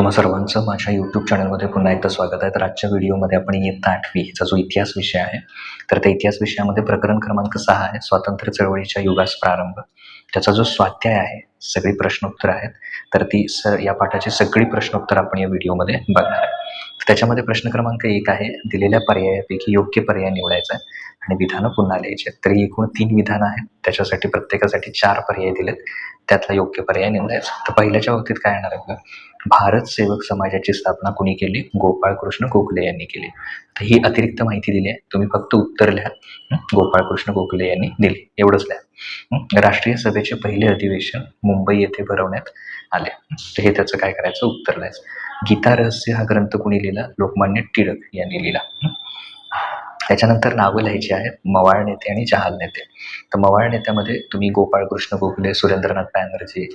तुम्हा सर्वांचं माझ्या यूट्यूब चॅनलमध्ये पुन्हा एकदा स्वागत आहे. तर आजच्या व्हिडिओमध्ये आपण इयत्ता 8वीचा जो इतिहास विषय आहे, तर त्या इतिहास विषयामध्ये प्रकरण क्रमांक 6 आहे, स्वातंत्र्य चळवळीच्या युगास प्रारंभ. त्याचा जो स्वाध्याय आहे, सगळी प्रश्नोत्तर आहेत. तर या पाठाची सगळी प्रश्नोत्तर आपण या व्हिडिओमध्ये बघणार आहे. तर त्याच्यामध्ये प्रश्न क्रमांक 1 आहे, दिलेल्या पर्यायापैकी योग्य पर्याय निवडायचा आहे आणि विधानं पुन्हा लिहायची आहेत. तर एकूण 3 विधानं आहेत, त्याच्यासाठी प्रत्येकासाठी 4 पर्याय दिलेत, त्यातला योग्य पर्याय निवडायचा. तर पहिल्याच्या बाबतीत काय येणार आहे, भारत सेवक समाजाची स्थापना कुणी केली? गोपाळकृष्ण गोखले यांनी केली. तर ही अतिरिक्त माहिती दिली आहे, तुम्ही फक्त उत्तर लिहा. गोपाळकृष्ण गोखले यांनी दिली, एवढंच लिहा. राष्ट्रीय सभेचे पहिले अधिवेशन मुंबई येथे भरवण्यात आले. तर हे त्याचं काय करायचं, उत्तर लिहायचं. गीता रहस्य हा ग्रंथ कुणी लिहिला? लोकमान्य टिळक यांनी लिहिला. त्याच्यानंतर नावं लिहायची आहेत, मवाळ नेते आणि जहाल नेते. तर मवाळ नेत्यामध्ये तुम्ही गोपाळकृष्ण गोखले, सुरेंद्रनाथ बॅनर्जी,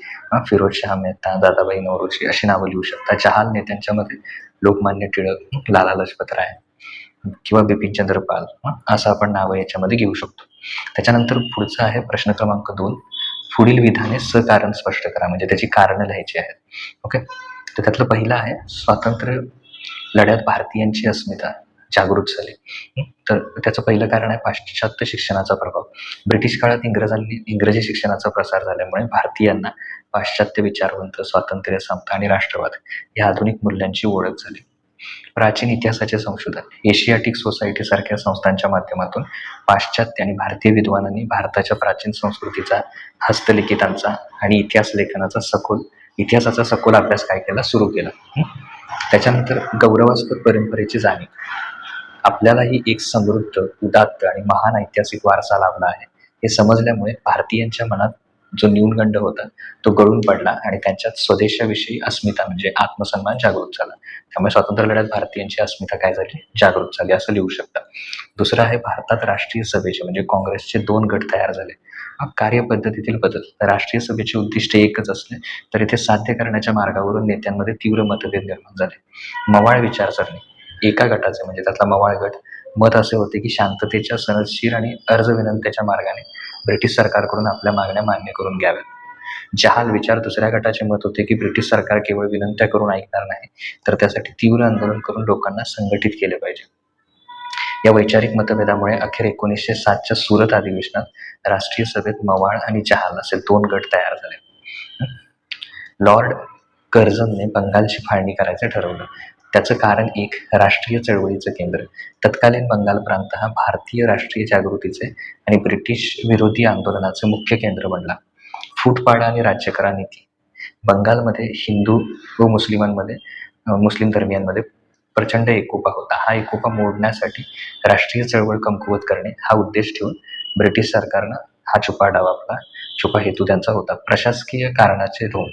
फिरोजशाह मेहता, दादाबाई नौरोजी अशी नावं लिहू शकता. जहाल नेत्यांच्यामध्ये लोकमान्य टिळक, लाला लजपत राय किंवा बिपिनचंद्र पाल असं आपण नावं याच्यामध्ये घेऊ शकतो. त्याच्यानंतर पुढचं आहे प्रश्न क्रमांक 2, पुढील विधाने सकारण स्पष्ट करा, म्हणजे त्याची कारणं लिहायची आहेत. ओके, तर त्यातलं पहिलं आहे, स्वातंत्र्य लढ्यात भारतीयांची अस्मिता जागृत झाली. तर त्याचं पहिलं कारण आहे पाश्चात्य शिक्षणाचा प्रभाव. ब्रिटिश काळात इंग्रजी शिक्षणाचा प्रसार झाल्यामुळे भारतीयांना पाश्चात्य विचारवंत, स्वातंत्र्य, समता आणि राष्ट्रवाद या आधुनिक मूल्यांची ओळख झाली. प्राचीन इतिहासाचे संशोधन, एशियाटिक सोसायटी सारख्या संस्थांच्या माध्यमातून पाश्चात्य आणि भारतीय विद्वानांनी भारताच्या प्राचीन संस्कृतीचा, हस्तलिखितांचा आणि इतिहासाचा सखोल अभ्यास काय केला, सुरू केला. त्याच्यानंतर गौरवास्पद परंपरेची जाणीव, आपल्यालाही एक समृद्ध, उदात्त आणि महान ऐतिहासिक वारसा लाभला आहे हे समजल्यामुळे भारतीयांच्या मनात जो न्यूनगंड होता तो गळून पडला आणि त्यांच्यात स्वदेशाविषयी अस्मिता म्हणजे आत्मसन्मान जागृत झाला. त्यामुळे स्वातंत्र्य लढ्यात भारतीयांची अस्मिता काय झाली, जागृत झाली, असं लिहू शकता. दुसरं आहे, भारतात राष्ट्रीय सभेचे म्हणजे काँग्रेसचे 2 गट तयार झाले. कार्यपद्धतीतील बदल, राष्ट्रीय सभेचे उद्दिष्ट एकच असले तरी ते साध्य करण्याच्या मार्गावरून नेत्यांमध्ये तीव्र मतभेद निर्माण झाले. मवाळ विचारसरणी, एका गटाचे म्हणजे त्यातला मवाळ गट मत असे होते की शांततेच्या, सनदशीर आणि अर्ज विनंत्याच्या मार्गाने ब्रिटिश सरकारकडून आपल्या मागण्या मान्य करून घ्याव्यात. जहाल विचार दुसऱ्या गटाचे मत होते की ब्रिटिश सरकार केवळ विनंत्या करून ऐकणार नाही, तर त्यासाठी तीव्र आंदोलन करून लोकांना संघटित केले पाहिजे. या वैचारिक मतभेदामुळे अखेर 1907च्या सुरत अधिवेशनात राष्ट्रीय सभेत मवाळ आणि जहाल असे 2 गट तयार झाले. लॉर्ड कर्झनने बंगालची फाळणी करायचं ठरवलं. त्याचं कारण एक, राष्ट्रीय चळवळीचं केंद्र. तत्कालीन बंगाल प्रांत हा भारतीय राष्ट्रीय जागृतीचे आणि ब्रिटिश विरोधी आंदोलनाचे मुख्य केंद्र बनला. फूटपाडा आणि राज्यकरा नीती, बंगालमध्ये हिंदू व मुस्लिम धर्मियांमध्ये प्रचंड एकोपा होता. हा एकोपा मोडण्यासाठी राष्ट्रीय चळवळ कमकुवत करणे हा उद्देश ठेवून ब्रिटिश सरकारनं हा छुपा हेतू त्यांचा होता. प्रशासकीय कारणाचे धोरण,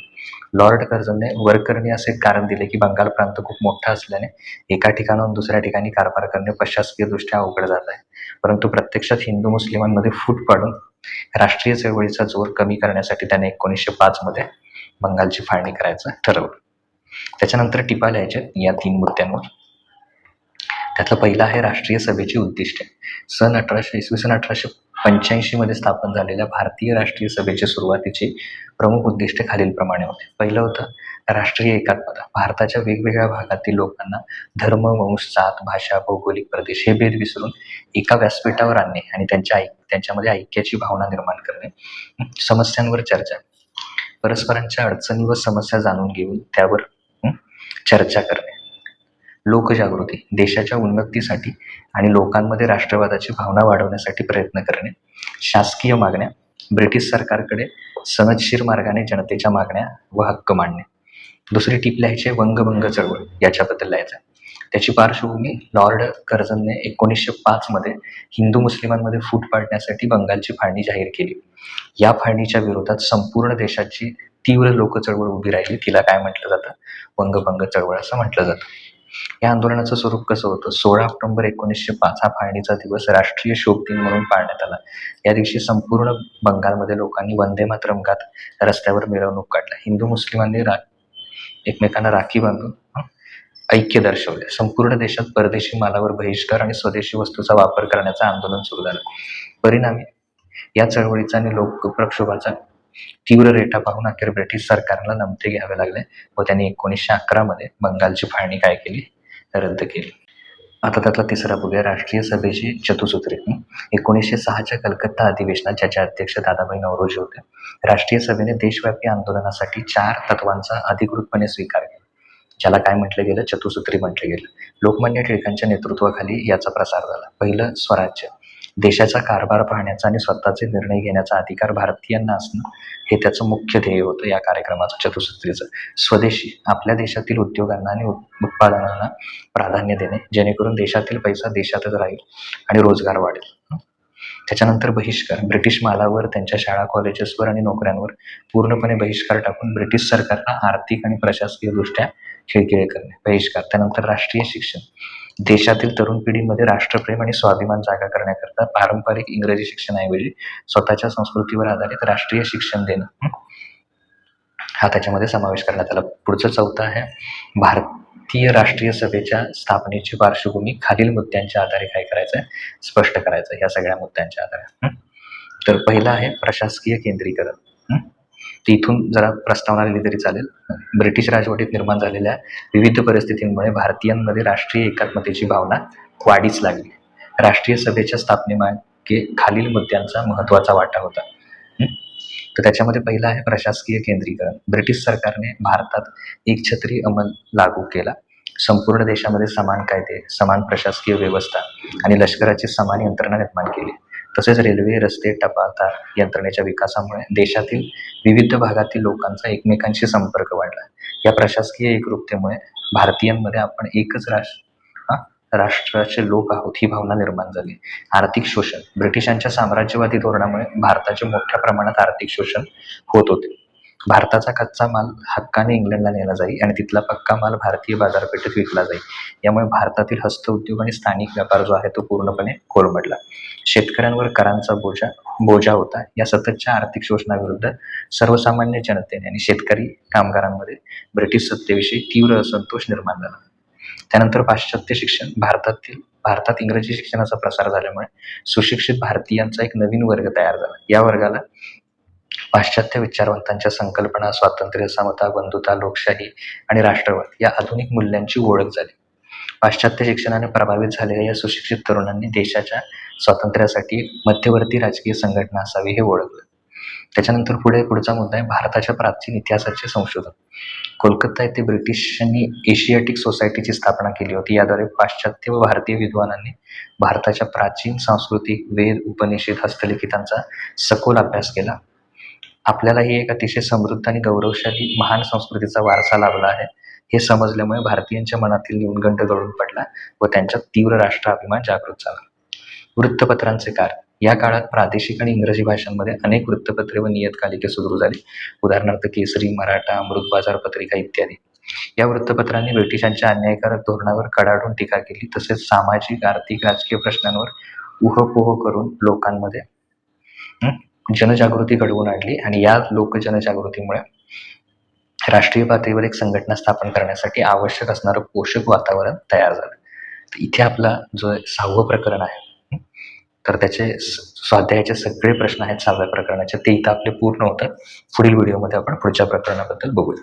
लॉर्ड कर्झनने वरकरणी असे कारण दिले की बंगाल प्रांत खूप मोठा असल्याने एका ठिकाणाहून दुसऱ्या ठिकाणी कारभार करणे प्रशासकीयदृष्ट्या अवघड जात आहे. परंतु प्रत्यक्षात हिंदू मुस्लिमांमध्ये फूट पाडून राष्ट्रीय चळवळीचा जोर कमी करण्यासाठी त्याने 1905 मध्ये बंगालची फाळणी करायचं ठरवलं. त्याच्यानंतर टिपा लिहायच्या या 3 मुद्द्यांवर. त्यातलं पहिलं आहे राष्ट्रीय सभेची उद्दिष्टे. इसवी सन 1885 मध्ये स्थापन झालेल्या भारतीय राष्ट्रीय सभेची सुरुवातीची प्रमुख उद्दिष्टे खालीलप्रमाणे होते. पहिलं होतं राष्ट्रीय एकात्मता. भारताच्या वेगवेगळ्या भागातील लोकांना धर्म, वंश, जात, भाषा, भौगोलिक प्रदेश हे भेद विसरून एका व्यासपीठावर आणणे आणि त्यांच्यामध्ये ऐक्याची भावना निर्माण करणे. समस्यांवर चर्चा, परस्परांच्या अडचणी व समस्या जाणून घेऊन त्यावर चर्चा करणे. लोकजागृती, देशाच्या उन्नतीसाठी आणि लोकांमध्ये राष्ट्रवादाची भावना वाढवण्यासाठी प्रयत्न करणे. शासकीय मागण्या, ब्रिटिश सरकारकडे सनदशीर मार्गाने जनतेच्या मागण्या व हक्क मांडणे. दुसरी टीप लिहायची वंगभंग चळवळ, याच्याबद्दल लिहायचं. त्याची पार्श्वभूमी, लॉर्ड कर्झनने 1905 मध्ये हिंदू मुस्लिमांमध्ये फूट पाडण्यासाठी बंगालची फाळणी जाहीर केली. या फाळणीच्या विरोधात संपूर्ण देशाची तीव्र लोकचळवळ उभी राहिली. तिला काय म्हटलं जातं, वंगभंग चळवळ असं म्हटलं जातं. या आंदोलनाचं स्वरूप कसं होतं, 16 ऑक्टोबर 1905 हा फाळणीचा दिवस राष्ट्रीय शोक दिन म्हणून पाळण्यात आला. या दिवशी संपूर्ण बंगालमध्ये लोकांनी वंदे मातरम गात रस्त्यावर मिरवणूक काढल्या. हिंदू मुस्लिमांनी एकमेकांना राखी बांधून ऐक्य दर्शवले. संपूर्ण देशात परदेशी मालावर बहिष्कार आणि स्वदेशी वस्तूचा वापर करण्याचं आंदोलन सुरू झालं. परिणामी या चळवळीचा आणि लोक प्रक्षोभाचा तीव्र रेटा पाहून अखेर ब्रिटिश सरकारला नमते घ्यावे लागले व त्यांनी 1911 मध्ये बंगालची फाळणी काय केली? रद्द केली. आता त्यातला तिसरा बघूया, राष्ट्रीय सभेची चतुसूत्री. 1906च्या कलकत्ता अधिवेशनात ज्याचे अध्यक्ष दादाभाई नौरोजी होते, राष्ट्रीय सभेने देशव्यापी आंदोलनासाठी 4 तत्वांचा अधिकृतपणे स्वीकार केला, ज्याला काय म्हटलं गेलं? चतुसूत्री म्हटलं गेलं. लोकमान्य टिळकांच्या नेतृत्वाखाली याचा प्रसार झाला. पहिलं, स्वराज्य. देशाचा कारभार पाहण्याचा आणि स्वतःचे निर्णय घेण्याचा अधिकार भारतीयांना असणं हे त्याचं मुख्य ध्येय होतं या कार्यक्रमाचं, चतुसूत्रीचं. स्वदेशी. आपल्या देशातील उद्योगांना आणि उत्पादनांना प्राधान्य देणे, जेणेकरून देशातील पैसा देशातच राहील आणि रोजगार वाढेल. त्याच्यानंतर बहिष्कार. ब्रिटिश मालावर, त्यांच्या शाळा कॉलेजेसवर आणि नोकऱ्यांवर पूर्णपणे बहिष्कार टाकून ब्रिटिश सरकारला आर्थिक आणि प्रशासकीय दृष्ट्या खिळखिळे करणे, बहिष्कार. त्यानंतर राष्ट्रीय शिक्षण. देशातील तरुण पिढीमध्ये राष्ट्रप्रेम आणि स्वाभिमान जागा करण्याकरता पारंपरिक इंग्रजी शिक्षणाऐवजी स्वतःच्या संस्कृतीवर आधारित राष्ट्रीय शिक्षण देणं, हा त्याच्यामध्ये समावेश करण्यात आला. पुढचं चौथं आहे, भारतीय राष्ट्रीय सभेच्या स्थापनेची पार्श्वभूमी खालील मुद्द्यांच्या आधारे काय करायचं आहे? स्पष्ट करायचं, या सगळ्या मुद्द्यांच्या आधारे. तर पहिला आहे प्रशासकीय केंद्रीकरण. तर इथून जरा प्रस्तावना लिहिली तरी चालेल. ब्रिटिश राजवटीत निर्माण झालेल्या विविध परिस्थितींमुळे भारतीयांमध्ये राष्ट्रीय एकात्मतेची भावना वाढीस लागली. राष्ट्रीय सभेच्या स्थापनेमागे खालील मुद्द्यांचा महत्त्वाचा वाटा होता. तर त्याच्यामध्ये पहिला आहे प्रशासकीय केंद्रीकरण. ब्रिटिश सरकारने भारतात एकछत्री अंमल लागू केला. संपूर्ण देशामध्ये समान कायदे, समान प्रशासकीय व्यवस्था आणि लष्कराची समान यंत्रणा निर्माण केली. तसेच रेल्वे, रस्ते, टपाल तार यंत्रणेच्या विकासामुळे देशातील विविध भागातील लोकांचा एकमेकांशी संपर्क वाढला. या प्रशासकीय एकरूपतेमुळे भारतीयांमध्ये आपण एकच राष्ट्राचे लोक आहोत ही भावना निर्माण झाली. आर्थिक शोषण. ब्रिटिशांच्या साम्राज्यवादी धोरणामुळे भारताचे मोठ्या प्रमाणात आर्थिक शोषण होत होते. भारताचा कच्चा माल हक्काने इंग्लंडला नेला जाई आणि तिथला पक्का माल भारतीय बाजारपेठेत विकला जाई. यामुळे भारतातील हस्तउद्योग आणि स्थानिक व्यापार जो आहे तो पूर्णपणे कोलमडला. शेतकऱ्यांवर करांचा बोजा होता. या सततच्या आर्थिक शोषणाविरुद्ध सर्वसामान्य जनतेने आणि शेतकरी कामगारांमध्ये ब्रिटिश सत्तेविषयी तीव्र असंतोष निर्माण झाला. त्यानंतर पाश्चात्य शिक्षण. भारतात इंग्रजी शिक्षणाचा प्रसार झाल्यामुळे सुशिक्षित भारतीयांचा एक नवीन वर्ग तयार झाला. या वर्गाला पाश्चात्य विचारवंतांच्या संकल्पना, स्वातंत्र्य, समता, बंधुता, लोकशाही आणि राष्ट्रवाद या आधुनिक मूल्यांची ओळख झाली. पाश्चात्य शिक्षणाने प्रभावित झालेल्या या सुशिक्षित तरुणांनी देशाच्या स्वातंत्र्यासाठी मध्यवर्ती राजकीय संघटना असावी हे ओळखलं. त्याच्यानंतर पुढचा मुद्दा आहे भारताच्या प्राचीन इतिहासाचे संशोधन. कोलकाता येथे ब्रिटिशांनी एशियाटिक सोसायटीची स्थापना केली होती. याद्वारे पाश्चात्य व भारतीय विद्वानांनी भारताच्या प्राचीन सांस्कृतिक, वेद, उपनिषद, हस्तलिखितांचा सखोल अभ्यास केला. आपल्यालाही एक अतिशय समृद्ध आणि गौरवशाली महान संस्कृतीचा वारसा लाभला आहे हे समजल्यामुळे भारतीयांच्या मनातील न्यूनगंड गळून पडला व त्यांच्यात तीव्र राष्ट्राभिमान जागृत झाला. वृत्तपत्रांचे कार्य. या काळात प्रादेशिक आणि इंग्रजी भाषांमध्ये अनेक वृत्तपत्रे व नियतकालिके सुरू झाली. उदाहरणार्थ केसरी, मराठा, अमृत बाजार पत्रिका इत्यादी. या वृत्तपत्रांनी ब्रिटिशांच्या अन्यायकारक धोरणावर कडाडून टीका केली. तसेच सामाजिक, आर्थिक, राजकीय प्रश्नांवर उहापोह करून लोकांमध्ये जनजागृती घडवून आणली आणि या लोकजनजागृतीमुळे राष्ट्रीय पातळीवर एक संघटना स्थापन करण्यासाठी आवश्यक असणारं पोषक वातावरण तयार झालं. इथे आपला जो 6वं प्रकरण आहे तर त्याचे स्वाध्यायाचे सगळे प्रश्न आहेत 6व्या प्रकरणाचे, ते इथं आपले पूर्ण होतात. पुढील व्हिडिओमध्ये आपण पुढच्या प्रकरणाबद्दल बघूया.